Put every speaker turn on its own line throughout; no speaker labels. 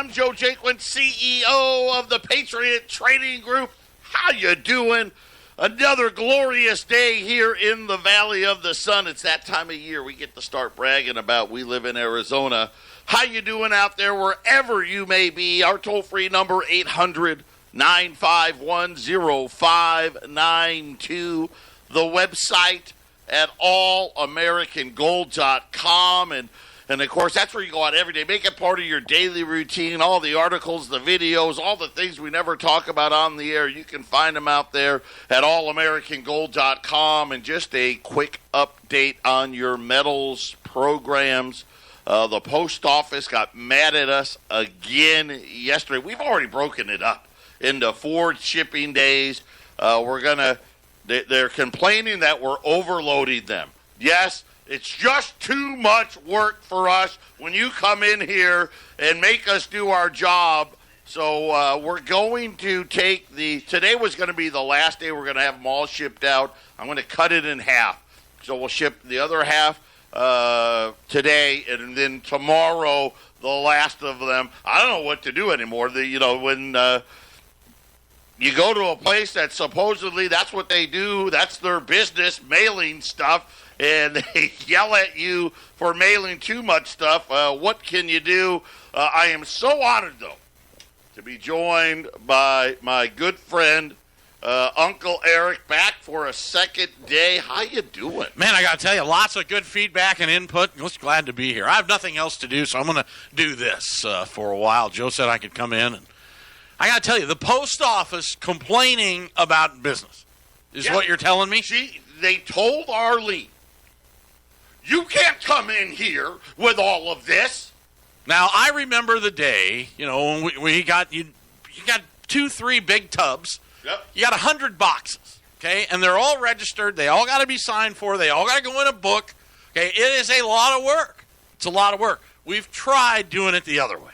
I'm Joe Jigglin, CEO of the Patriot Trading Group. How you doing? Another glorious day here in the Valley of the Sun. It's that time of year we get to start bragging about we live in Arizona. How you doing out there wherever you may be? Our toll-free number, 800-951-0592. The website at allamericangold.com. And, of course, that's where you go out every day. Make it part of your daily routine. All the articles, the videos, all the things we never talk about on the air. You can find them out there at allamericangold.com. And just a quick update on your metals programs. The post office got mad at us again yesterday. We've already broken it up into 4 shipping days. They're complaining that we're overloading them. Yes, it's just too much work for us when you come in here and make us do our job. So we're going to take today was going to be the last day we're going to have them all shipped out. I'm going to cut it in half. So we'll ship the other half today, and then tomorrow the last of them. I don't know what to do anymore. When you go to a place that supposedly that's what they do, that's their business, mailing stuff, and they yell at you for mailing too much stuff. What can you do? I am so honored, though, to be joined by my good friend, Uncle Eric, back for a second day. How you doing?
Man, I got to tell you, lots of good feedback and input. Just glad to be here. I have nothing else to do, so I'm going to do this for a while. Joe said I could come in, and I got to tell you, the post office complaining about business is what you're telling me?
They told Arlene, you can't come in here with all of this.
Now, I remember the day, when we got, you got 2-3 big tubs.
Yep.
You got 100 boxes, okay? And they're all registered. They all got to be signed for. They all got to go in a book, okay? It is a lot of work. It's a lot of work. We've tried doing it the other way.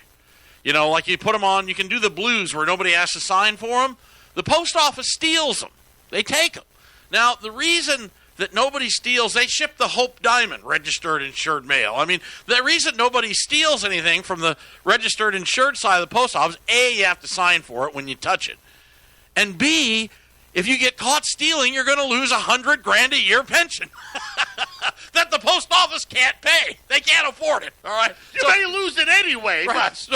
Like you put them on, you can do the blues where nobody has to sign for them. The post office steals them. They take them. Now, the reason that nobody steals, they ship the Hope Diamond registered insured mail. I mean, the reason nobody steals anything from the registered insured side of the post office, A, you have to sign for it when you touch it. And B, if you get caught stealing, you're going to lose $100,000 a year pension that the post office can't pay. They can't afford it. All right,
you may lose it anyway.
Right.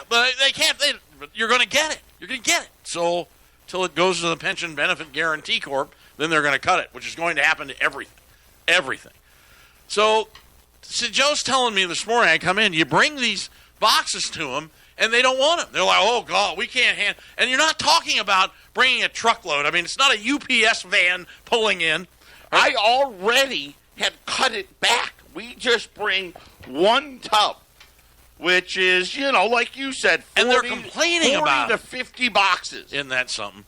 But they can't. But you're going to get it. You're going to get it. So till it goes to the Pension Benefit Guarantee Corp, then they're going to cut it, which is going to happen to everything. So Joe's telling me this morning, I come in, you bring these boxes to them, and they don't want them. They're like, oh, God, we can't handle. And you're not talking about bringing a truckload. I mean, it's not a UPS van pulling in.
I already had cut it back. We just bring one tub, which is, like you said, 40,
and they're complaining about
40 to 50 boxes.
Isn't that something?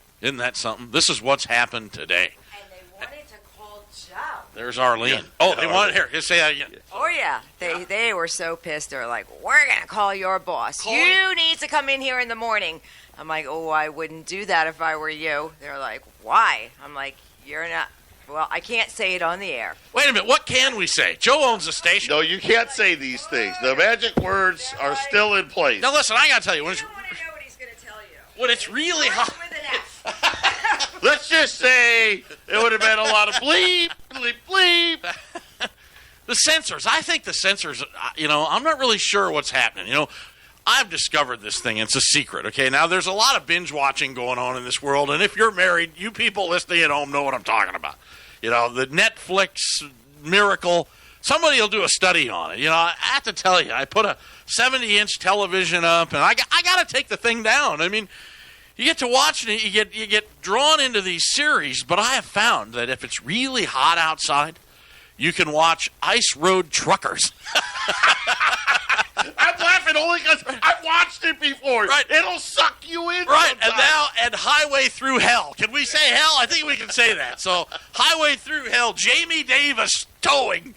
This is what's happened today.
And they wanted to call Joe.
There's Arlene.
Yeah.
Oh, they wanted here. Just say that again.
Oh, yeah. They were so pissed. They're like, we're going to call your boss. You need to come in here in the morning. I'm like, oh, I wouldn't do that if I were you. They're like, why? I'm like, you're not. Well, I can't say it on the air.
Wait a minute. What can we say? Joe owns the station.
No, you can't say these things. The magic words are still in place.
Now, listen, I got to tell you.
You don't want to know what he's going to tell you.
When it's really hot.
With an F.
Let's just say it would have been a lot of bleep, bleep, bleep.
The sensors. I think the sensors, I'm not really sure what's happening. I've discovered this thing. It's a secret, okay? Now, there's a lot of binge watching going on in this world, and if you're married, you people listening at home know what I'm talking about. The Netflix miracle. Somebody will do a study on it. I have to tell you, I put a 70-inch television up, and I got to take the thing down. I mean, you get to watching it, you get drawn into these series, but I have found that if it's really hot outside, you can watch Ice Road Truckers.
I'm laughing only because I've watched it before.
Right.
It'll suck you in.
Right,
sometimes.
and Highway Through Hell. Can we say hell? I think we can say that. So, Highway Through Hell, Jamie Davis towing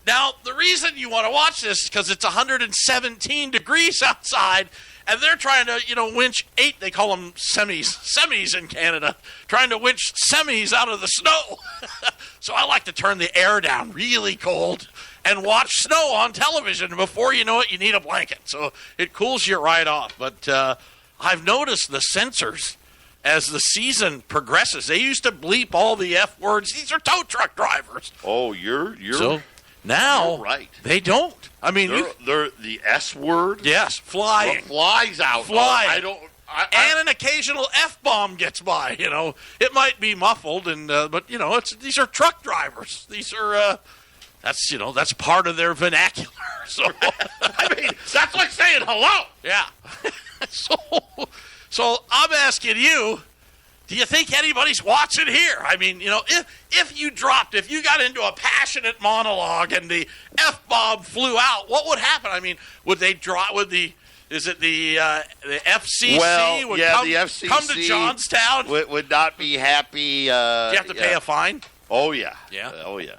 Now, the reason you want to watch this is because it's 117 degrees outside, and they're trying to, winch 8, they call them semis in Canada, trying to winch semis out of the snow. So I like to turn the air down really cold and watch snow on television. And before you know it, you need a blanket. So it cools you right off. But I've noticed the censors, as the season progresses, they used to bleep all the F words. These are tow truck drivers.
Oh, you're
so now
you're right.
They don't. I mean,
they're the S word.
Yes, flying.
What flies out?
Flying.
I don't.
And an occasional F-bomb gets by. It might be muffled, but these are truck drivers. These are that's part of their vernacular. So
I mean, that's like saying hello.
Yeah. So I'm asking you, do you think anybody's watching here? I mean, if you got into a passionate monologue and the F-bomb flew out, what would happen? I mean, would they drop? Is it the FCC?
Well,
would
the FCC
come to Johnstown.
Would not be happy.
Do you have to pay a fine?
Oh yeah.
Yeah.
Oh yeah.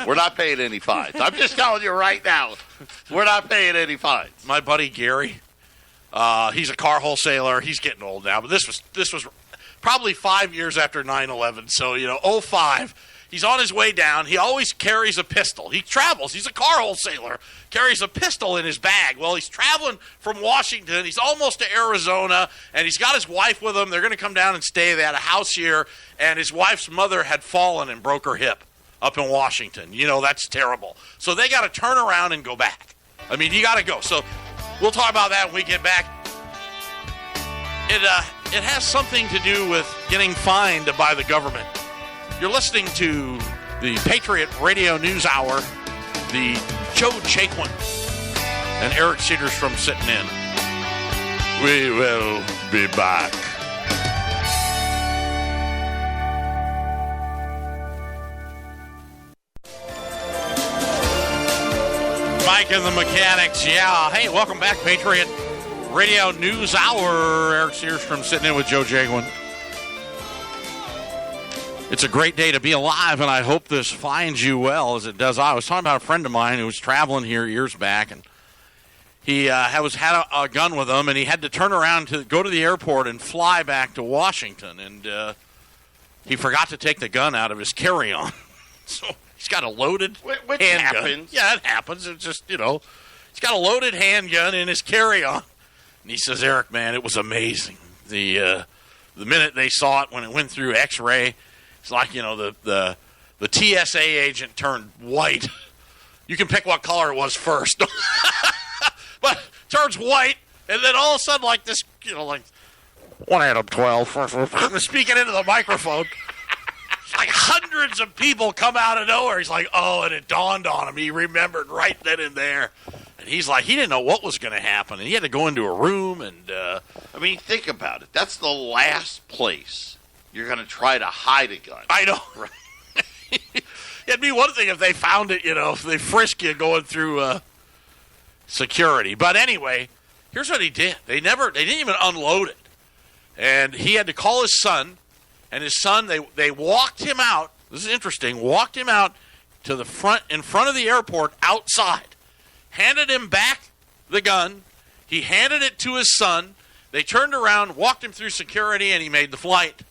We're not paying any fines. I'm just telling you right now, we're not paying any fines.
My buddy Gary, he's a car wholesaler. He's getting old now, but this was probably 5 years after 9/11. So 05. He's on his way down. He always carries a pistol. He travels. He's a car wholesaler. Carries a pistol in his bag. Well, he's traveling from Washington. He's almost to Arizona, and he's got his wife with him. They're going to come down and stay. They had a house here, and his wife's mother had fallen and broke her hip up in Washington. That's terrible. So they got to turn around and go back. I mean, you got to go. So we'll talk about that when we get back. It has something to do with getting fined by the government. You're listening to the Patriot Radio News Hour, the Joe Jigglin and Eric Cedars from Sitting In. We will be back. Mike and the Mechanics, yeah. Hey, welcome back, Patriot Radio News Hour. Eric Cedars from Sitting In with Joe Jigglin. It's a great day to be alive, and I hope this finds you well, as it does I. Was talking about a friend of mine who was traveling here years back, and he had a gun with him, and he had to turn around to go to the airport and fly back to Washington, and he forgot to take the gun out of his carry-on. So he's got a loaded
Which
handgun.
happens.
Yeah, it happens. It's just, he's got a loaded handgun in his carry-on. And he says, Eric, man, it was amazing. The minute they saw it, when it went through X-ray, it's like, the TSA agent turned white. You can pick what color it was first. But turns white, and then all of a sudden, like this, like 1 Adam 12, speaking into the microphone. It's like hundreds of people come out of nowhere. He's like, oh, and it dawned on him. He remembered right then and there. And he's like, he didn't know what was going to happen. And he had to go into a room and...
I mean, think about it. That's the last place you're going to try to hide a gun.
I know. It'd be one thing if they found it, if they frisk you going through security. But anyway, here's what he did. They didn't even unload it. And he had to call his son. And his son, they walked him out. This is interesting. Walked him out to the front, in front of the airport, outside. Handed him back the gun. He handed it to his son. They turned around, walked him through security, and he made the flight.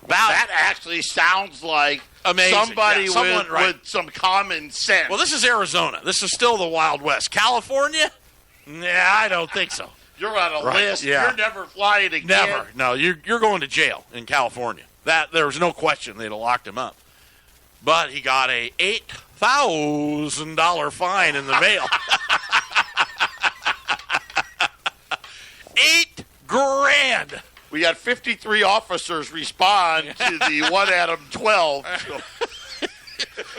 That actually sounds like
amazing.
Somebody
Yeah,
with some common sense.
Well, this is Arizona. This is still the Wild West. California? Nah, I don't think so.
You're on a list.
Yeah.
You're never flying again.
Never. No, you're going to jail in California. There was no question they'd have locked him up. But he got a $8,000 fine in the mail. $8,000.
We had 53 officers respond to the 1 Adam 12.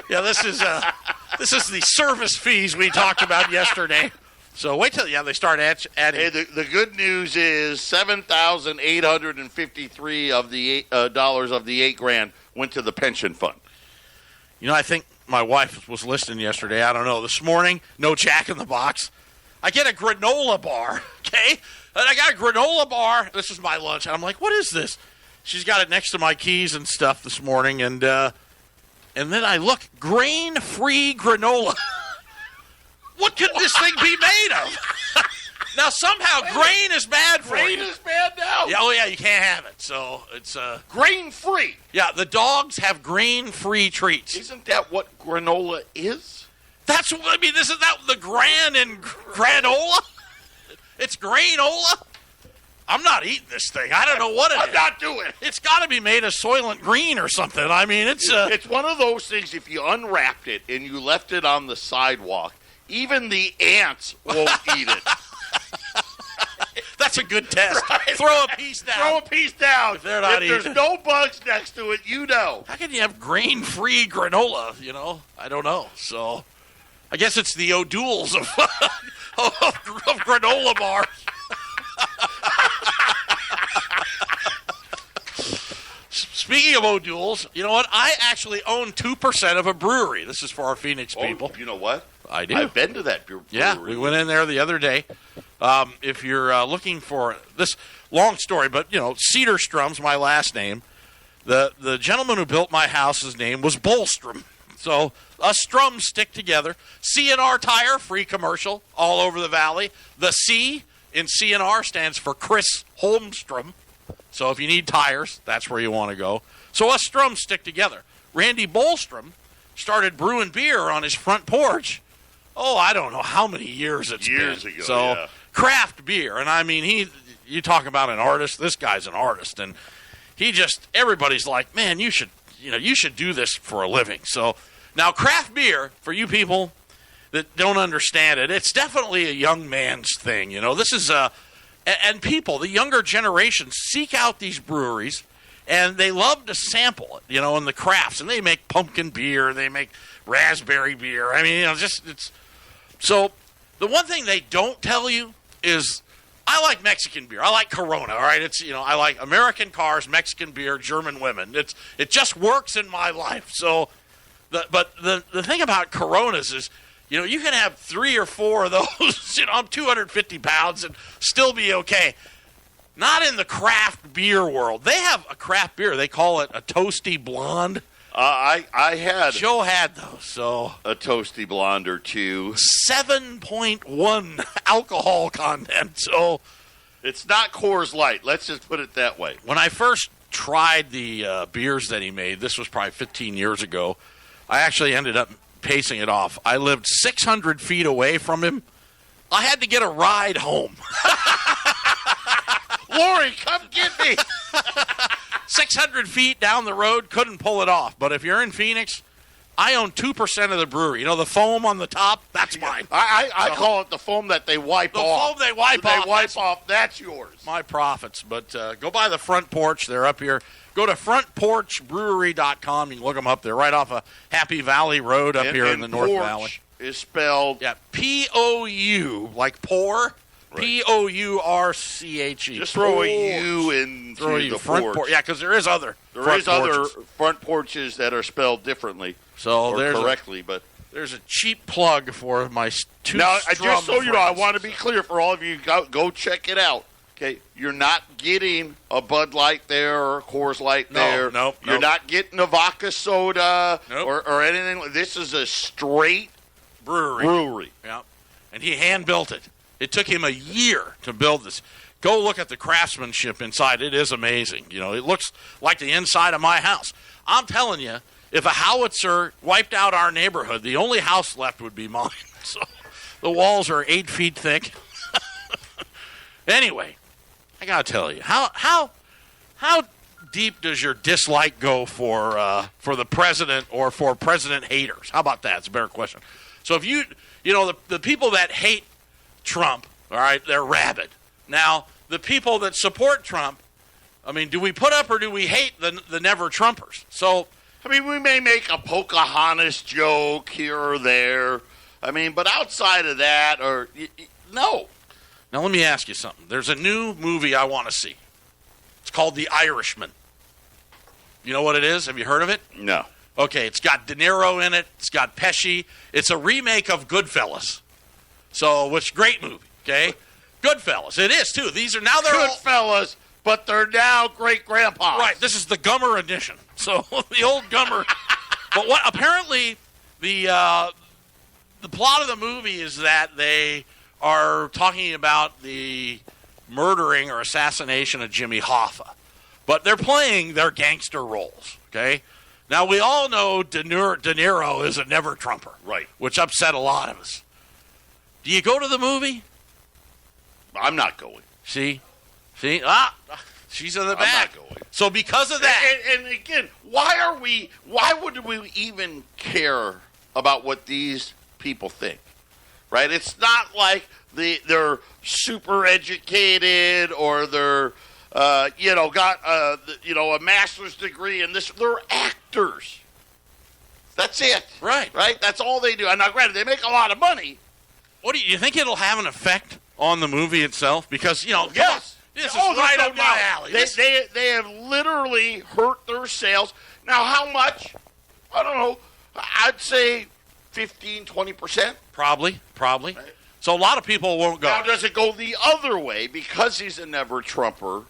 Yeah, this is the service fees we talked about yesterday. So wait till they start adding.
Hey, the good news is $7,853 of the dollars of the $8,000 went to the pension fund.
I think my wife was listening yesterday. I don't know. This morning, no Jack in the Box. I get a granola bar. Okay. And I got a granola bar. This is my lunch. And I'm like, what is this? She's got it next to my keys and stuff this morning. And And then I look, grain-free granola. What could this thing be made of? Now, somehow, grain is bad for you.
Grain is bad now?
Yeah, oh, yeah, you can't have it. So it's...
Grain-free.
Yeah, the dogs have grain-free treats.
Isn't that what granola is?
That's what... I mean, isn't that the gran in granola? It's grainola? I'm not eating this thing. I don't know what it is.
I'm not doing it.
It's got to be made of Soylent Green or something. I mean, it's...
It's one of those things, if you unwrapped it and you left it on the sidewalk, even the ants won't eat it.
That's a good test.
Right.
Throw a piece down.
Throw a piece down.
If they're not
if there's
eating
no bugs next to it, you know.
How can you have grain-free granola, you know? I don't know. So, I guess it's the O'Douls of granola bars. Speaking of O'Douls, you know what? I actually own 2% of a brewery. This is for our Phoenix people.
You know what?
I do.
I've been to that brewery.
Yeah, we went in there the other day. If you're looking for this, long story, but, you know, Cedarstrom's my last name. The gentleman who built my house, his name was Bolstrom. So us Strums stick together. C&R Tire, free commercial all over the valley. The C in C&R stands for Chris Holmstrom. So if you need tires, that's where you want to go. So us Strums stick together. Randy Bolstrom started brewing beer on his front porch. Oh, I don't know how many years it's been.
Years ago,
So
yeah.
craft beer. And I mean, you talk about an artist. This guy's an artist. And he just, everybody's like, man, you should do this for a living. So now craft beer, for you people that don't understand it, it's definitely a young man's thing. You know, this is and people, the younger generation, seek out these breweries, and they love to sample it, you know, in the crafts. And they make pumpkin beer, they make raspberry beer. I mean, you know, it's... So the one thing they don't tell you is I like Mexican beer. I like Corona, all right? It's, you know, I like American cars, Mexican beer, German women. It just works in my life. So, but the thing about Coronas is, you know, you can have 3 or 4 of those. You know, I'm 250 pounds and still be okay. Not in the craft beer world. They have a craft beer. They call it a toasty blonde.
Joe
had those. So
a toasty blonde or two.
7.1 alcohol content. So
it's not Coors Light. Let's just put it that way.
When I first tried the beers that he made, this was probably 15 years ago, I actually ended up pacing it off. I lived 600 feet away from him. I had to get a ride home.
Lori, come get me.
600 feet down the road, couldn't pull it off. But if you're in Phoenix, I own 2% of the brewery. You know, the foam on the top? That's mine.
I call it the foam that they wipe off.
The foam they wipe off.
They wipe off. That's yours.
My profits. But go by the Front Porch. They're up here. Go to frontporchbrewery.com. You can look them up. They're right off of Happy Valley Road up here in the North Valley.
Is spelled...
Yeah, P-O-U, like pour.
Right.
P-O-U-R-C-H-E.
Just throw a U into the
front
porch.
Yeah, because there is other
other front porches that are spelled differently.
So
or
there's
correctly, but
there's a cheap plug for my two.
Now,
Strum
just so you know, I
friends.
want to be clear for all of you. Go check it out. Okay, you're not getting a Bud Light there or a Coors Light there.
Nope.
You're not getting a vodka soda
Nope.
or anything. This is a straight
brewery. Yeah, and he hand built it. It took him a year to build this. Go look at the craftsmanship inside. It is amazing. You know, it looks like the inside of my house. I'm telling you, if a howitzer wiped out our neighborhood, the only house left would be mine. So the walls are 8 feet thick. Anyway, I gotta tell you, how deep does your dislike go for the president or for president haters? How about that? It's a better question. So if you know the people that hate Trump, all right, they're rabid. Now, the people that support Trump, I mean, do we put up or do we hate the never Trumpers? So,
I mean, we may make a Pocahontas joke here or there. I mean, but outside of that, no.
Now let me ask you something. There's a new movie I want to see. It's called The Irishman. You know what it is? Have you heard of it?
No.
Okay, it's got DeNiro in it. It's got Pesci. It's a remake of Goodfellas. So, which great movie, okay? Goodfellas. It is, too. They're
Goodfellas, but they're now great-grandpas.
Right, this is the Gummer edition. So, the old Gummer But what apparently the plot of the movie is that they are talking about the murdering or assassination of Jimmy Hoffa. But they're playing their gangster roles, okay? Now, we all know DeNiro is a never-Trumper.
Right.
Which upset a lot of us. Do you go to the movie?
I'm not going.
See? She's in the back.
I'm not going.
So because of that...
And again, why would we even care about what these people think? Right? It's not like they're super educated or they're, got a master's degree in this. They're actors. That's it.
Right.
Right? That's all they do. And now, granted, they make a lot of money.
What do you think it'll have an effect on the movie itself? Because,
Yes.
This is right up my alley.
They have literally hurt their sales. Now, how much? I don't know. I'd say 15, 20%.
Probably. Right. So a lot of people won't go.
Now, does it go the other way? Because he's a never-Trumper,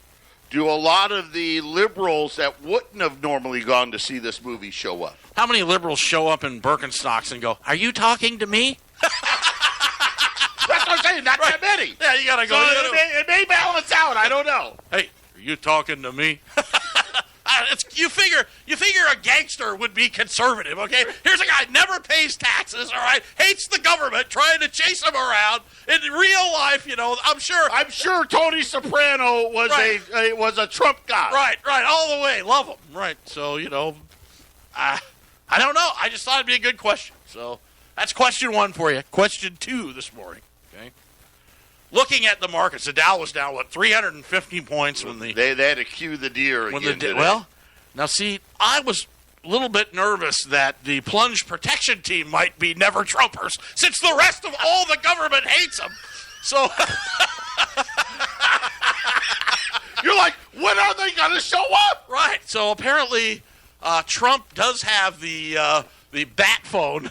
do a lot of the liberals that wouldn't have normally gone to see this movie show up?
How many liberals show up in Birkenstocks and go, "Are you talking to me?"
That's what I'm saying. Not that many.
Yeah, you got to go.
So it may balance out. I don't know.
Hey, are you talking to me? You figure a gangster would be conservative, okay? Here's a guy never pays taxes, all right? Hates the government, trying to chase him around. In real life, I'm sure
Tony Soprano was was a Trump guy.
Right, all the way. Love him. Right. So, I don't know. I just thought it'd be a good question. So, that's question 1 for you. Question 2 this morning, okay? Looking at the markets, the Dow was down, 350 points when
they had to cue the deer again today.
Well, now see, I was a little bit nervous that the plunge protection team might be never-Trumpers since the rest of all the government hates them. So
you're like, when are they going to show up?
Right. So apparently Trump does have the bat phone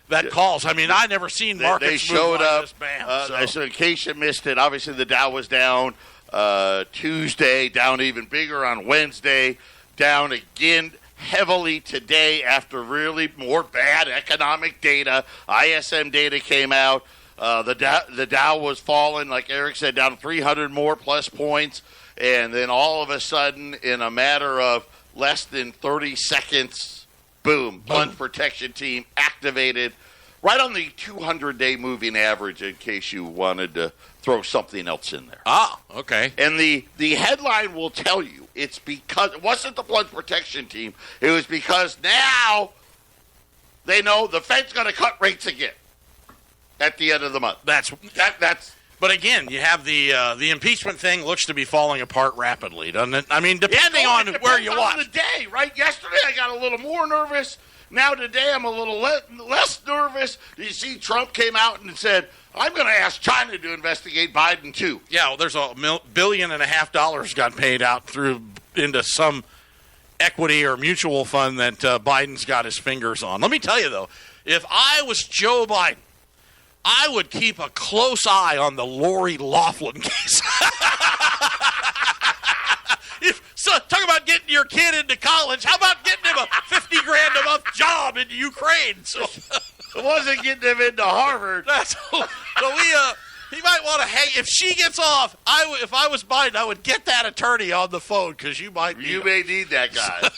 that calls. I mean, I never seen markets
they showed
move like
up.
This, bam,
so in case you missed it, obviously the Dow was down Tuesday, down even bigger on Wednesday, down again heavily today after really more bad economic data. ISM data came out. The Dow was falling, like Eric said, down 300 more plus points, and then all of a sudden, in a matter of less than 30 seconds, boom, plunge protection team activated right on the 200-day moving average in case you wanted to throw something else in there.
Ah, okay.
And the headline will tell you it's because it wasn't the plunge protection team. It was because now they know the Fed's going to cut rates again at the end of the month.
That's. But again, you have the impeachment thing looks to be falling apart rapidly, doesn't it? I mean, depending on where you watch.
The day, right? Yesterday I got a little more nervous. Now today I'm a little less nervous. You see, Trump came out and said, "I'm going to ask China to investigate Biden too."
Yeah, well, there's $1.5 billion got paid out into some equity or mutual fund that Biden's got his fingers on. Let me tell you though, if I was Joe Biden, I would keep a close eye on the Lori Loughlin case. So, talk about getting your kid into college. How about getting him a $50,000 a month job in Ukraine? So,
it wasn't getting him into Harvard.
He might want to hang. If she gets off, if I was Biden, I would get that attorney on the phone because you may
need that guy.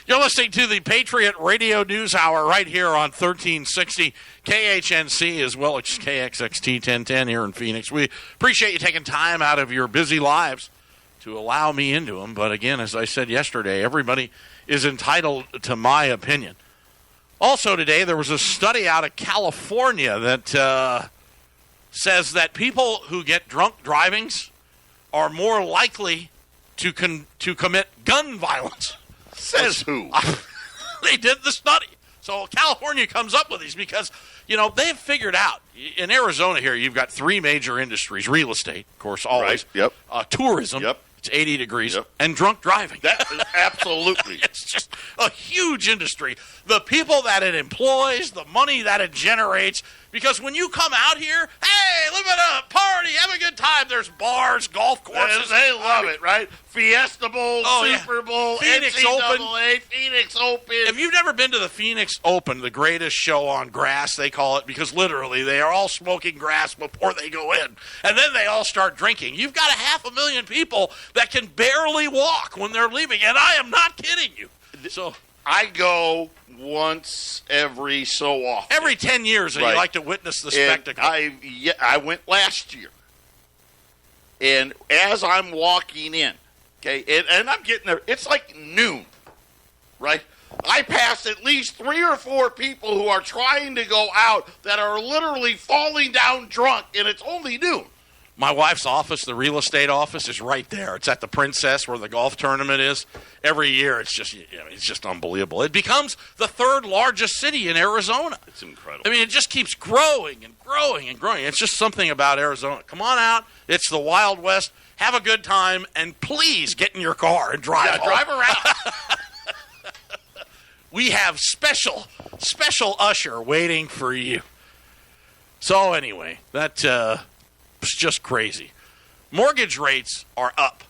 You're listening to the Patriot Radio News Hour right here on 1360 KHNC as well as KXXT 1010 here in Phoenix. We appreciate you taking time out of your busy lives to allow me into them. But again, as I said yesterday, everybody is entitled to my opinion. Also today, there was a study out of California that says that people who get drunk drivings are more likely to commit gun violence.
Says who?
They did the study. So California comes up with these because, they've figured out. In Arizona here, you've got 3 major industries. Real estate, of course, always.
Right. Yep.
Tourism.
Yep.
It's 80 degrees.
Yep.
And drunk driving.
That is absolutely.
It's just a huge industry. The people that it employs, the money that it generates, Because when you come out here, hey, live it up, party, have a good time. There's bars, golf courses.
They love it, right? Fiesta Bowl, Super Bowl,
Phoenix
NCAA, Phoenix Open.
If you've never been to the Phoenix Open, the greatest show on grass, they call it, because literally they are all smoking grass before they go in. And then they all start drinking. You've got 500,000 people that can barely walk when they're leaving, and I am not kidding you. So
I go once every so often.
Every 10 years, and you like to witness the spectacle.
I went last year. And as I'm walking in, okay, and I'm getting there, it's like noon, right? I pass at least 3 or 4 people who are trying to go out that are literally falling down drunk, and it's only noon.
My wife's office, the real estate office, is right there. It's at the Princess where the golf tournament is. Every year, it's just unbelievable. It becomes the 3rd largest city in Arizona.
It's incredible.
I mean, it just keeps growing and growing and growing. It's just something about Arizona. Come on out. It's the Wild West. Have a good time, and please get in your car and drive home.
Drive around.
We have special usher waiting for you. So anyway, that was just crazy. Mortgage rates are up.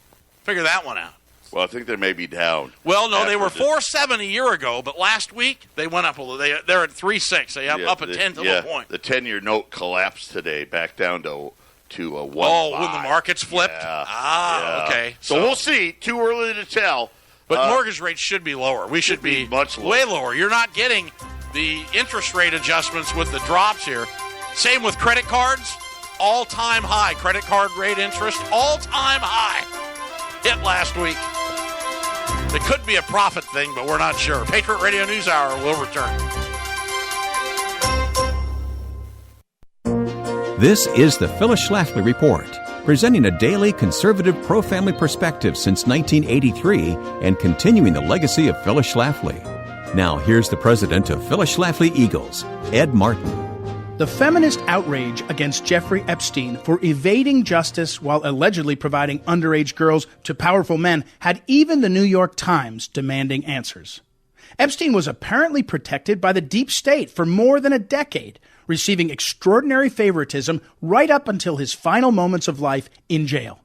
Figure that one out.
Well, I think they may be down.
Well, no, they were 4.7 a year ago, but last week they went up a little. They're at 3.6. They up a tenth of a point.
The 10-year note collapsed today, back down to 1.5.
Oh, when the markets flipped?
Yeah.
Okay.
So we'll see. Too early to tell.
But mortgage rates should be lower. We should be
much lower.
Way lower. You're not getting the interest rate adjustments with the drops here. Same with credit cards. All-time high. Credit card rate interest, all-time high. Hit last week. It could be a profit thing, but we're not sure. Patriot Radio News Hour will return.
This is the Phyllis Schlafly Report, presenting a daily conservative pro-family perspective since 1983 and continuing the legacy of Phyllis Schlafly. Now, here's the president of Phyllis Schlafly Eagles, Ed Martin.
The feminist outrage against Jeffrey Epstein for evading justice while allegedly providing underage girls to powerful men had even the New York Times demanding answers. Epstein was apparently protected by the deep state for more than a decade, receiving extraordinary favoritism right up until his final moments of life in jail.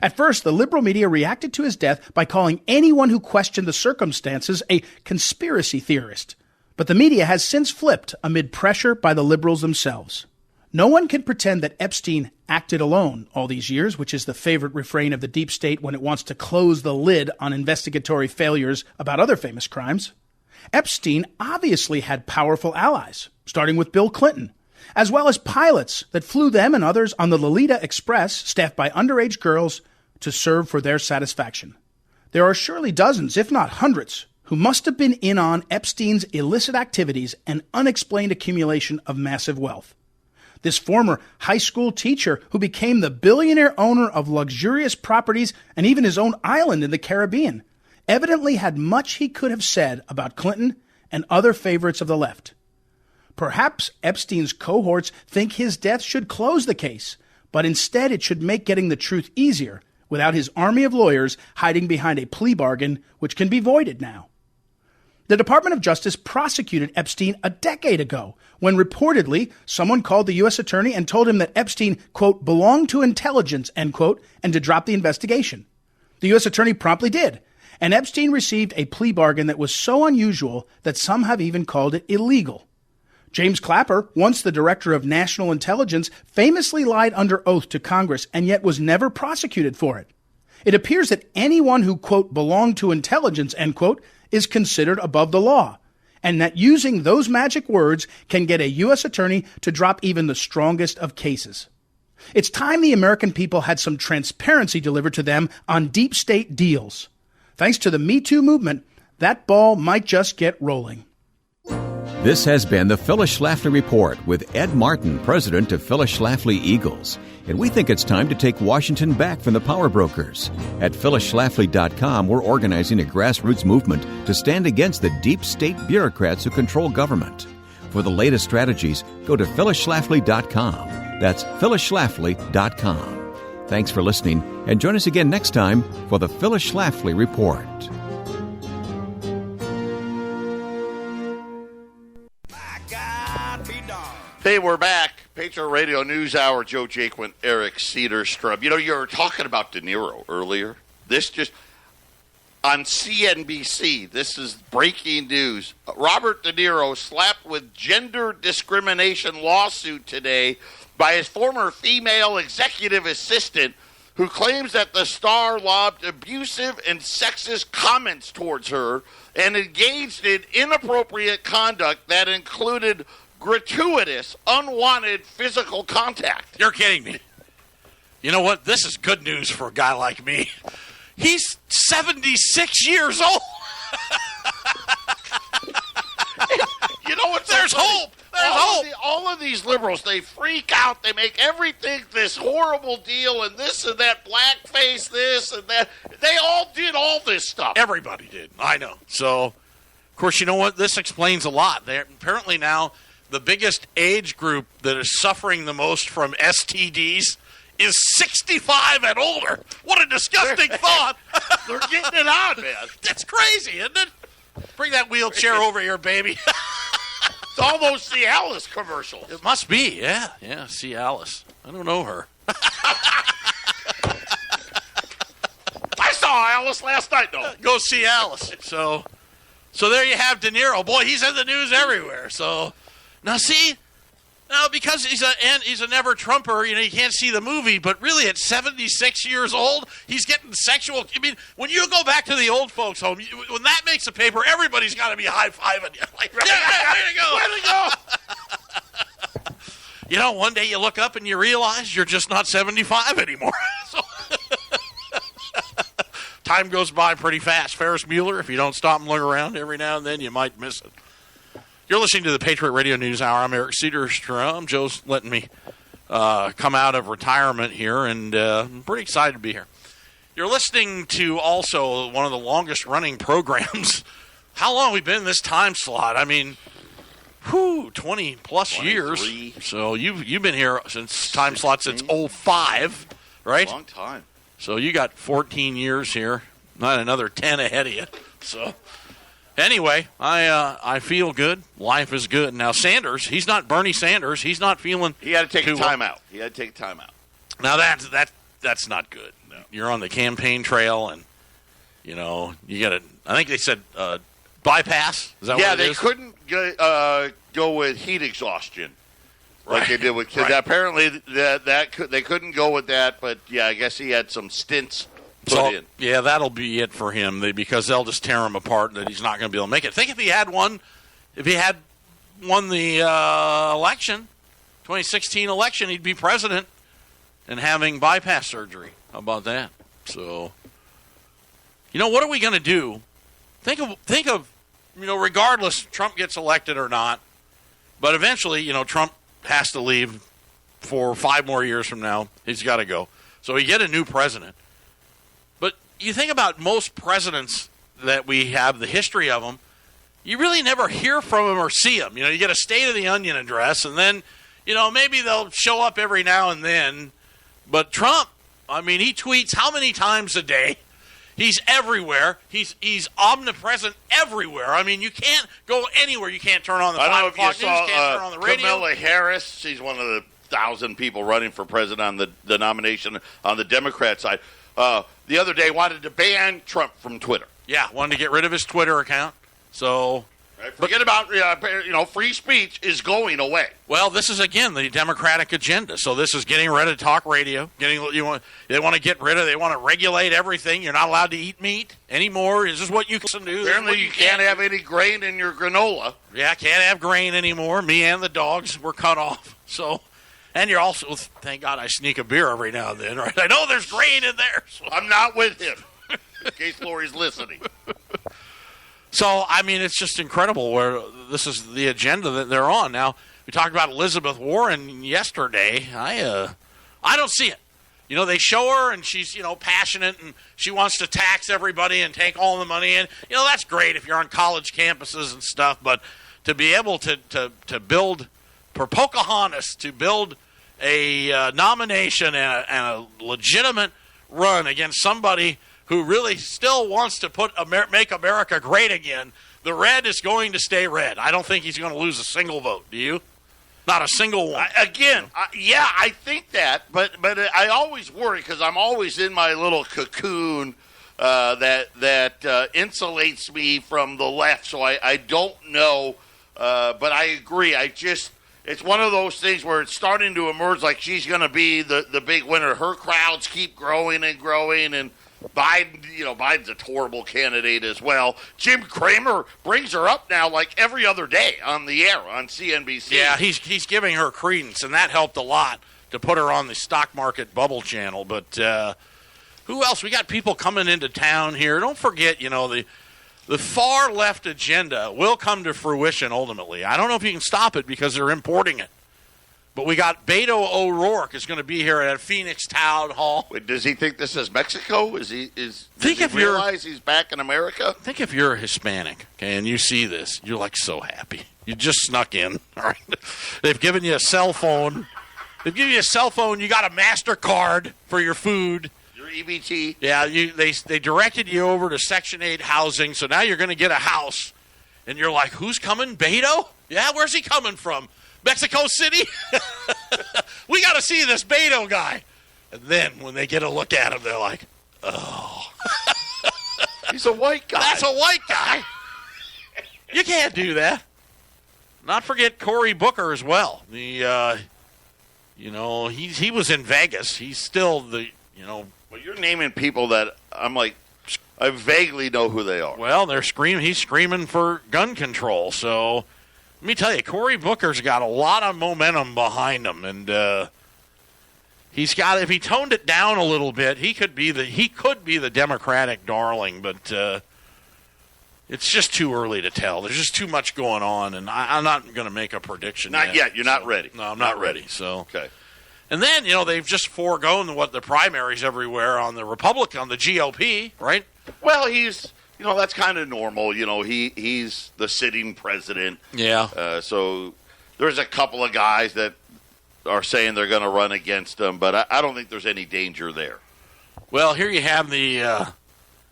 At first, the liberal media reacted to his death by calling anyone who questioned the circumstances a conspiracy theorist. But the media has since flipped amid pressure by the liberals themselves. No one can pretend that Epstein acted alone all these years, which is the favorite refrain of the deep state when it wants to close the lid on investigatory failures about other famous crimes. Epstein obviously had powerful allies, starting with Bill Clinton, as well as pilots that flew them and others on the Lolita Express, staffed by underage girls, to serve for their satisfaction. There are surely dozens, if not hundreds, who must have been in on Epstein's illicit activities and unexplained accumulation of massive wealth. This former high school teacher who became the billionaire owner of luxurious properties and even his own island in the Caribbean evidently had much he could have said about Clinton and other favorites of the left. Perhaps Epstein's cohorts think his death should close the case, but instead it should make getting the truth easier without his army of lawyers hiding behind a plea bargain which can be voided now. The Department of Justice prosecuted Epstein a decade ago when reportedly someone called the U.S. attorney and told him that Epstein, quote, belonged to intelligence, end quote, and to drop the investigation. The U.S. attorney promptly did, and Epstein received a plea bargain that was so unusual that some have even called it illegal. James Clapper, once the director of national intelligence, famously lied under oath to Congress and yet was never prosecuted for it. It appears that anyone who, quote, belonged to intelligence, end quote, is considered above the law, and that using those magic words can get a U.S. attorney to drop even the strongest of cases. It's time the American people had some transparency delivered to them on deep state deals. Thanks to the Me Too movement, that ball might just get rolling.
This has been the Phyllis Schlafly Report with Ed Martin, president of Phyllis Schlafly Eagles. And we think it's time to take Washington back from the power brokers. At PhyllisSchlafly.com, we're organizing a grassroots movement to stand against the deep state bureaucrats who control government. For the latest strategies, go to PhyllisSchlafly.com. That's PhyllisSchlafly.com. Thanks for listening, and join us again next time for the Phyllis Schlafly Report.
Hey, we're back. Patriot Radio News Hour. Joe Jaquin, Eric Cedarstrom. You know, you were talking about DeNiro earlier. This just on CNBC. This is breaking news. Robert De Niro slapped with gender discrimination lawsuit today by his former female executive assistant, who claims that the star lobbed abusive and sexist comments towards her and engaged in inappropriate conduct that included gratuitous, unwanted physical contact.
You're kidding me. You know what? This is good news for a guy like me. He's 76 years old.
You know what?
There's hope. There's hope.
All of these liberals, they freak out. They make everything this horrible deal and this and that, blackface, this and that. They all did all this stuff.
Everybody did. I know. So, of course, you know what? This explains a lot. They're apparently now the biggest age group that is suffering the most from STDs is 65 and older. What a disgusting thought.
They're getting it on, man.
That's crazy, isn't it? Bring that wheelchair over here, baby.
It's all those Cialis commercials.
It must be, yeah. Yeah, Cialis. I don't know her.
I saw Alice last night, though.
Go Cialis. So there you have De Niro. Boy, he's in the news everywhere. So now see, now because he's a never Trumper, you know, you can't see the movie, but really at 76 years old, he's getting sexual. I mean, when you go back to the old folks' home, when that makes a paper, everybody's got to be high-fiving you. Like, yeah, way to go.
Way to go.
You know, one day you look up and you realize you're just not 75 anymore. So time goes by pretty fast. Ferris Bueller, if you don't stop and look around every now and then, you might miss it. You're listening to the Patriot Radio News Hour. I'm Eric Cedarstrom. Joe's letting me come out of retirement here, and I'm pretty excited to be here. You're listening to also one of the longest-running programs. How long have we been in this time slot? I mean, 20-plus years. So you've been here since time slot since 05, right?
Long time.
So you got 14 years here, not another 10 ahead of you. So anyway, I feel good. Life is good. Now Sanders, he's not Bernie Sanders. He's not feeling.
He had to take time out. He had to take time out.
Now that's not good. No. You're on the campaign trail, and you know you got to. I think they said bypass. Is that what it is?
Yeah, they couldn't go with heat exhaustion. Like they did with kids.
Right.
Apparently, they couldn't go with that, but yeah, I guess he had some stints put in.
Yeah, that'll be it for him because they'll just tear him apart. That he's not going to be able to make it. Think if he had won the election, 2016 election, he'd be president and having bypass surgery. How about that? So, you know, what are we going to do? Think of regardless, Trump gets elected or not, but eventually, Trump has to leave for 5 more years from now. He's got to go. So we get a new president. But you think about most presidents that we have, the history of them, you really never hear from them or see them. You get a State of the Union address, and then, maybe they'll show up every now and then. But Trump, I mean, he tweets how many times a day? He's everywhere. He's omnipresent everywhere. I mean, you can't go anywhere. You can't turn on the 5 o'clock news. Can't turn on the radio.
Kamala Harris, she's one of the 1,000 people running for president on the nomination on the Democrat side. The other day wanted to ban Trump from Twitter.
Yeah, wanted to get rid of his Twitter account. So,
forget about free speech is going away.
Well, this is again the Democratic agenda. So this is getting rid of talk radio. They want to get rid of. They want to regulate everything. You're not allowed to eat meat anymore. This is what you can do.
Apparently, you can't have any grain in your granola.
Yeah, can't have grain anymore. Me and the dogs were cut off. So, and you're also thank God I sneak a beer every now and then. Right? I know there's grain in there. So.
I'm not with him. In case Lori's listening.
So, I mean, it's just incredible where this is the agenda that they're on. Now, we talked about Elizabeth Warren yesterday. I don't see it. They show her and she's, passionate and she wants to tax everybody and take all the money in. That's great if you're on college campuses and stuff, but to be able to build, for Pocahontas, to build a nomination and a legitimate run against somebody who really still wants to make America great again, the red is going to stay red. I don't think he's going to lose a single vote. Do you? Not a single one.
I think that, but I always worry because I'm always in my little cocoon that insulates me from the left, so I don't know, but I agree. It's one of those things where it's starting to emerge like she's going to be the big winner. Her crowds keep growing and growing, and Biden's a horrible candidate as well. Jim Cramer brings her up now like every other day on the air on CNBC.
Yeah, he's giving her credence, and that helped a lot to put her on the stock market bubble channel. But who else? We got people coming into town here. Don't forget, the far left agenda will come to fruition ultimately. I don't know if you can stop it because they're importing it. But we got Beto O'Rourke is going to be here at Phoenix Town Hall.
Wait, does he think this is Mexico? Does he realize he's back in America?
Think if you're Hispanic, okay, and you see this, you're like so happy. You just snuck in. All right, they've given you a cell phone. You got a MasterCard for your food.
EBT.
Yeah, they directed you over to Section 8 housing, so now you're going to get a house. And you're like, who's coming? Beto? Yeah, where's he coming from? Mexico City? We got to see this Beto guy. And then when they get a look at him, they're like, oh.
He's a white guy.
That's a white guy. You can't do that. Not forget Cory Booker as well. He was in Vegas. He's still the.
Well, you're naming people that I'm like, I vaguely know who they are.
Well, he's screaming for gun control. So let me tell you, Cory Booker's got a lot of momentum behind him, and if he toned it down a little bit, he could be the Democratic darling. But it's just too early to tell. There's just too much going on, and I'm not going to make a prediction.
Not yet. You're not ready.
No, I'm not ready. So
okay.
And then, they've just foregone the primaries everywhere on the GOP, right?
Well, that's kind of normal. He's the sitting president.
Yeah.
So there's a couple of guys that are saying they're going to run against him, but I don't think there's any danger there.
Well, here you have the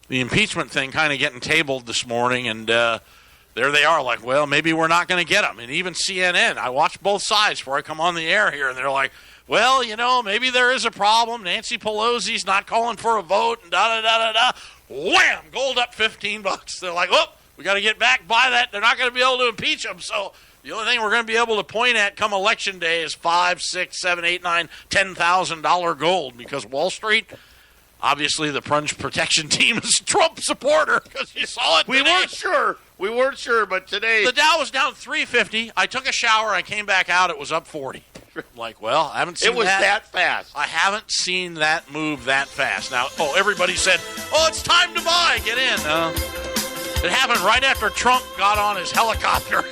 impeachment thing kind of getting tabled this morning, and there they are like, well, maybe we're not going to get him. And even CNN, I watched both sides before I come on the air here, and they're like, well, maybe there is a problem. Nancy Pelosi's not calling for a vote, and da-da-da-da-da. Wham! Gold up $15. They're like, oh, we got to get back by that. They're not going to be able to impeach him. So the only thing we're going to be able to point at come Election Day is $5, $6, $7, $8, $9, $10,000 gold, because Wall Street, obviously the plunge protection team is a Trump supporter because you saw it today.
We weren't sure, but today
the Dow was down 350. I took a shower. I came back out. It was up 40. Like, well, I haven't seen
it was that fast.
I haven't seen that move that fast. Now, everybody said, it's time to buy. Get in. It happened right after Trump got on his helicopter.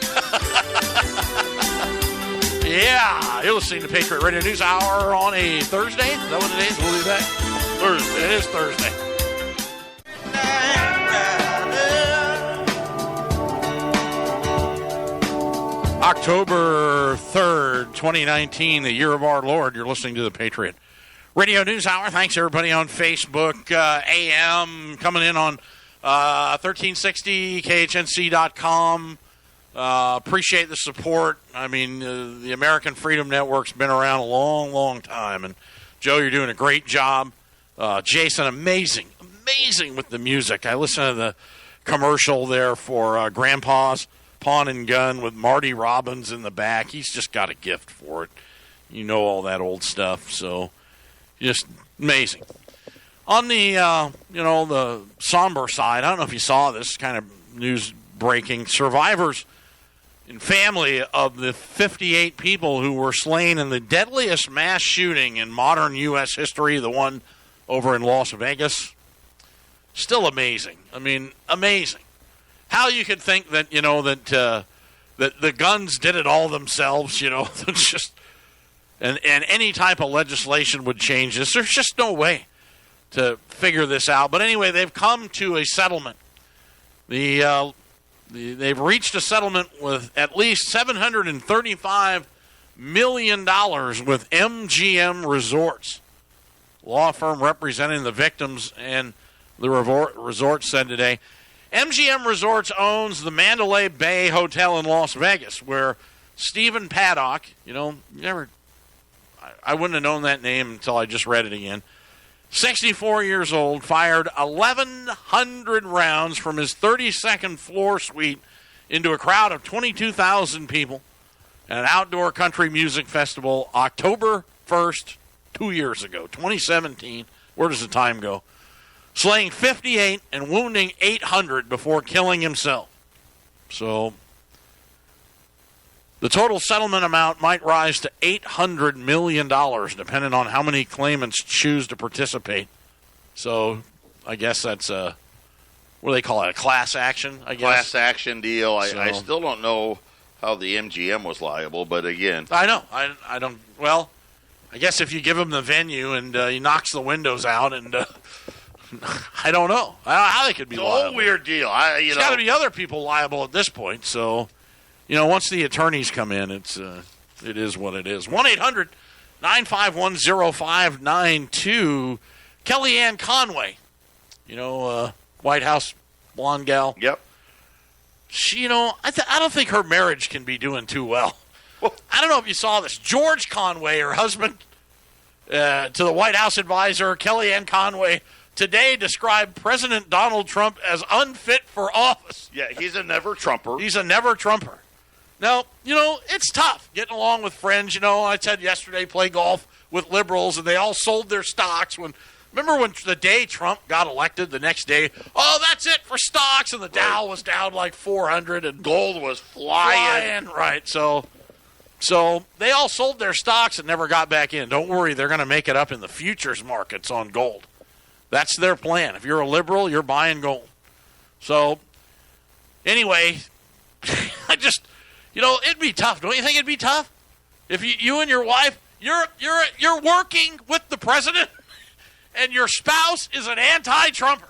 Yeah, you're listening to Patriot Radio News Hour on a Thursday. Is that what it is? We'll be back. Thursday. It is Thursday. October 3rd, 2019, the year of our Lord. You're listening to the Patriot Radio News Hour. Thanks, everybody on Facebook, AM, coming in on 1360, KHNC.com. Appreciate the support. I mean, the American Freedom Network's been around a long, long time. And, Joe, you're doing a great job. Jason, amazing with the music. I listened to the commercial there for Grandpa's Pawn and Gun with Marty Robbins in the back. He's just got a gift for it. All that old stuff. So just amazing. On the, the somber side, I don't know if you saw this kind of news breaking. Survivors and family of the 58 people who were slain in the deadliest mass shooting in modern U.S. history, the one over in Las Vegas. Still amazing. I mean, amazing. How you could think that, that the guns did it all themselves, it's just, and any type of legislation would change this. There's just no way to figure this out. But anyway, they've come to a settlement. They've reached a settlement with at least $735 million with MGM Resorts, law firm representing the victims and the resort said today. MGM Resorts owns the Mandalay Bay Hotel in Las Vegas, where Stephen Paddock, I wouldn't have known that name until I just read it again. 64 years old, fired 1,100 rounds from his 32nd floor suite into a crowd of 22,000 people at an outdoor country music festival October 1st, 2 years ago, 2017. Where does the time go? Slaying 58 and wounding 800 before killing himself. So the total settlement amount might rise to $800 million, depending on how many claimants choose to participate. So I guess that's what do they call it, a class action, I guess?
Class action deal. I still don't know how the MGM was liable, but again.
I know. I don't. Well, I guess if you give him the venue and he knocks the windows out and I don't know. I don't know how they could be liable.
It's a whole weird deal.
There's got to be other people liable at this point. So, once the attorneys come in, it is what it is. 1-800-951-0592. Kellyanne Conway, White House blonde gal.
Yep.
She, I don't think her marriage can be doing too well. I don't know if you saw this. George Conway, her husband, to the White House advisor, Kellyanne Conway, today described President Donald Trump as unfit for office.
Yeah, he's a never-Trumper.
He's a never-Trumper. Now, it's tough getting along with friends. I said yesterday, play golf with liberals, and they all sold their stocks. Remember when the day Trump got elected, the next day, that's it for stocks, and the Dow was down like 400, and
gold was flying.
Right, so they all sold their stocks and never got back in. Don't worry, they're going to make it up in the futures markets on gold. That's their plan. If you're a liberal, you're buying gold. So, anyway, I just, it'd be tough. Don't you think it'd be tough? If you and your wife, you're working with the president, and your spouse is an anti-Trumper.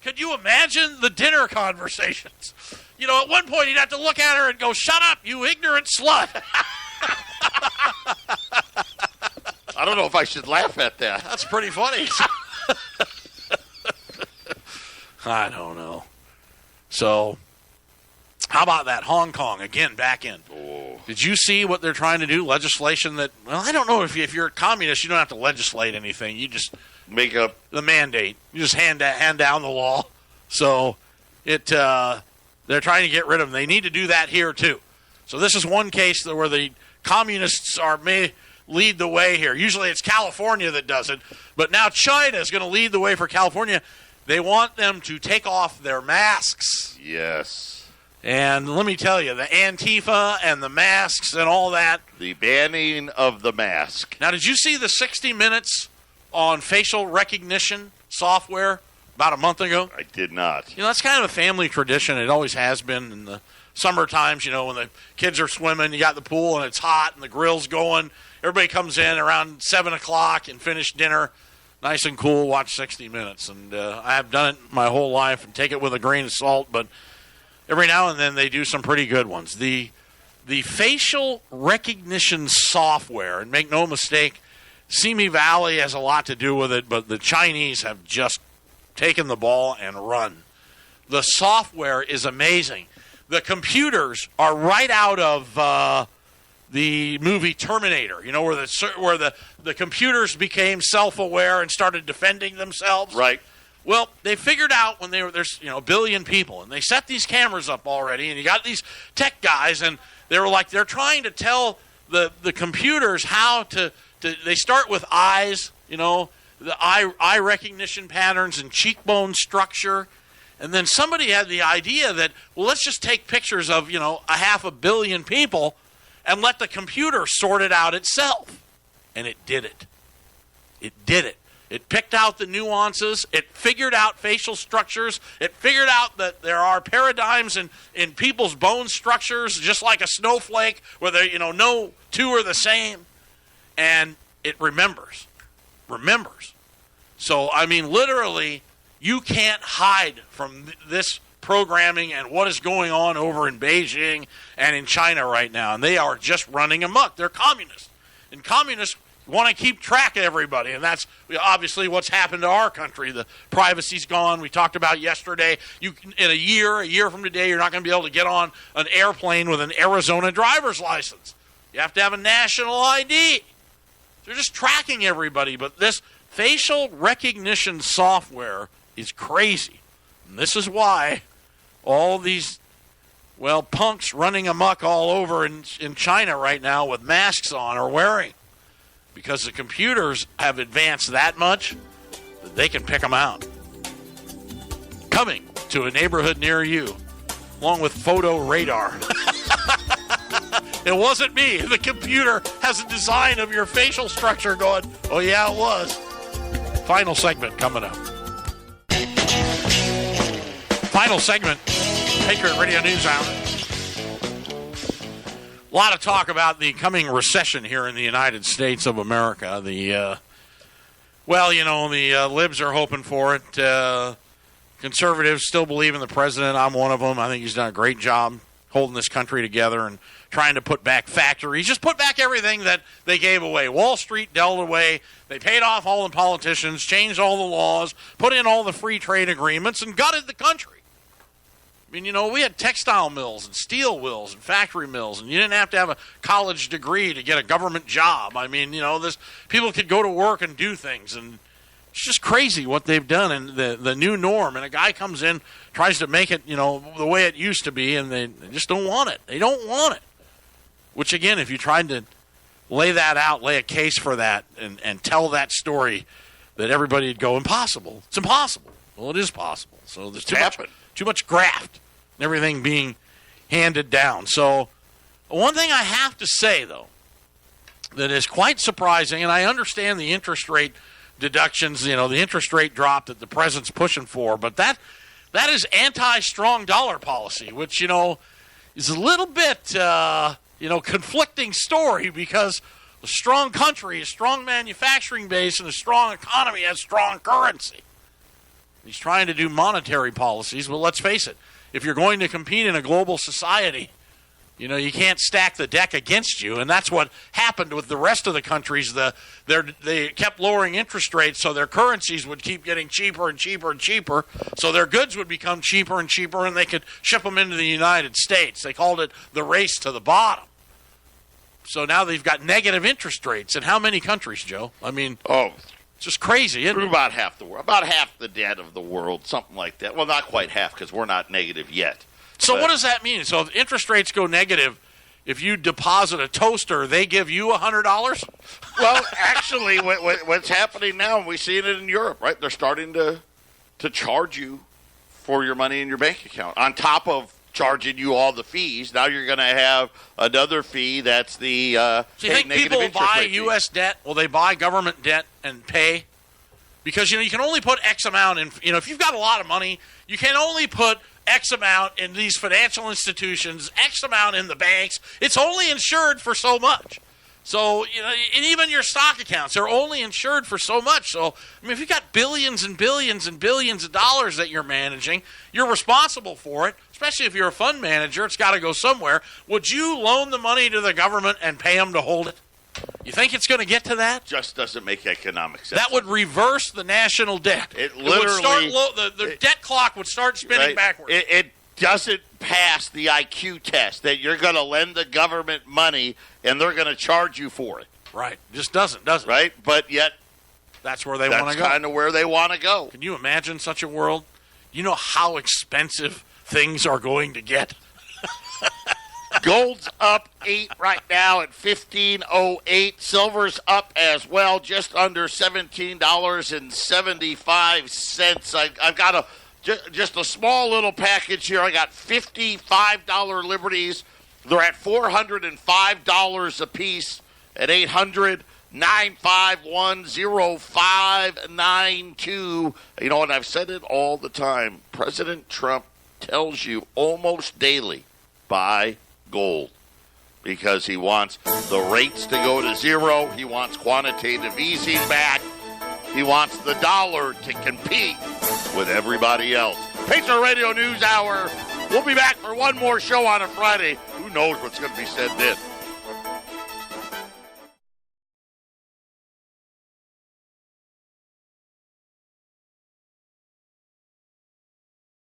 Could you imagine the dinner conversations? At one point you'd have to look at her and go, "Shut up, you ignorant slut."
I don't know if I should laugh at that.
That's pretty funny. I don't know. So, how about that Hong Kong? Again, back in.
Oh.
Did you see what they're trying to do? Legislation that, I don't know if you're a communist, you don't have to legislate anything. You just
make up
the mandate. You just hand down the law. So, they're trying to get rid of them. They need to do that here, too. So this is one case where the communists may lead the way here. Usually it's California that does it, but now China is going to lead the way for California. They want them to take off their masks.
Yes.
And let me tell you, the Antifa and the masks and all that.
The banning of the mask.
Now, did you see the 60 Minutes on facial recognition software about a month ago?
I did not.
That's kind of a family tradition. It always has been in the summer times, when the kids are swimming, you got the pool and it's hot and the grill's going. Everybody comes in around 7 o'clock and finish dinner, nice and cool, watch 60 Minutes. And I have done it my whole life and take it with a grain of salt, but every now and then they do some pretty good ones. The facial recognition software, and make no mistake, Simi Valley has a lot to do with it, but the Chinese have just taken the ball and run. The software is amazing. The computers are right out of the movie Terminator, where the computers became self-aware and started defending themselves.
Right.
Well, they figured out when there's a billion people, and they set these cameras up already, and you got these tech guys, and they're trying to tell the computers how to they start with eyes, the eye recognition patterns and cheekbone structure. And then somebody had the idea that, let's just take pictures of, 500 million people and let the computer sort it out itself. And it did it. It did it. It picked out the nuances. It figured out facial structures. It figured out that there are paradigms in people's bone structures, just like a snowflake, where no two are the same. And it remembers. So, literally, you can't hide from this programming and what is going on over in Beijing and in China right now. And they are just running amok. They're communists. And communists want to keep track of everybody, and that's obviously what's happened to our country. The privacy's gone. We talked about yesterday. In a year from today, you're not going to be able to get on an airplane with an Arizona driver's license. You have to have a national ID. They're just tracking everybody, but this facial recognition software is crazy. And this is why all these, punks running amok all over in China right now with masks on are wearing. Because the computers have advanced that much that they can pick them out. Coming to a neighborhood near you, along with photo radar. It wasn't me. The computer has a design of your facial structure going, oh yeah, it was. Final segment coming up. Final segment, Patriot Radio News Hour. A lot of talk about the coming recession here in the United States of America. The libs are hoping for it. Conservatives still believe in the president. I'm one of them. I think he's done a great job holding this country together and trying to put back factories. Just put back everything that they gave away. Wall Street dealt away. They paid off all the politicians, changed all the laws, put in all the free trade agreements, and gutted the country. I mean, we had textile mills and steel mills and factory mills, and you didn't have to have a college degree to get a government job. I mean, people could go to work and do things, and it's just crazy what they've done and the new norm. And a guy comes in, tries to make it, the way it used to be, and they just don't want it. They don't want it. Which, again, if you tried to lay that out, lay a case for that, and tell that story, that everybody would go, impossible. It's impossible. Well, it is possible. So there's too much graft and everything being handed down. So one thing I have to say, though, that is quite surprising, and I understand the interest rate deductions, the interest rate drop that the president's pushing for, but that is anti-strong dollar policy, which, is a little bit, conflicting story, because a strong country, a strong manufacturing base, and a strong economy has strong currency. He's trying to do monetary policies, but let's face it, if you're going to compete in a global society, you can't stack the deck against you, and that's what happened with the rest of the countries. They kept lowering interest rates, so their currencies would keep getting cheaper and cheaper and cheaper, so their goods would become cheaper and cheaper, and they could ship them into the United States. They called it the race to the bottom. So now they've got negative interest rates. In how many countries, Joe? I mean, it's just crazy, isn't it?
About half the world, about half the debt of the world, something like that. Well, not quite half, because we're not negative yet.
So what does that mean? So if interest rates go negative, if you deposit a toaster, they give you $100?
Well, actually, what's happening now, and we've seen it in Europe, right? They're starting to charge you for your money in your bank account. On top of charging you all the fees, now you're going to have another fee that's the
So you think people buy U.S. debt? Will they buy government debt and pay? Because, you can only put X amount in. If you've got a lot of money, you can only put X amount in these financial institutions, X amount in the banks. It's only insured for so much. So, and even your stock accounts, they're only insured for so much. So, if you've got billions and billions and billions of dollars that you're managing, you're responsible for it, especially if you're a fund manager. It's got to go somewhere. Would you loan the money to the government and pay them to hold it? You think it's going to get to that?
Just doesn't make economic sense.
That would reverse the national debt.
It literally...
the debt clock would start spinning backwards.
It doesn't pass the IQ test that you're going to lend the government money and they're going to charge you for it.
Right. Just doesn't.
Right? But yet...
That's where they want to go.
That's kind of where they want to go.
Can you imagine such a world? You know how expensive things are going to get?
Gold's up 8 right now at $15.08. Silver's up as well, just under $17.75. I've got just a small little package here. I got $55 Liberties. They're at $405 a piece at 800-951-0592. You know what? I've said it all the time. President Trump tells you almost daily, buy gold, because he wants the rates to go to zero. He wants quantitative easing back. He wants the dollar to compete with everybody else. Patriot Radio News Hour. We'll be back for one more show on a Friday. Who knows what's going to be said then.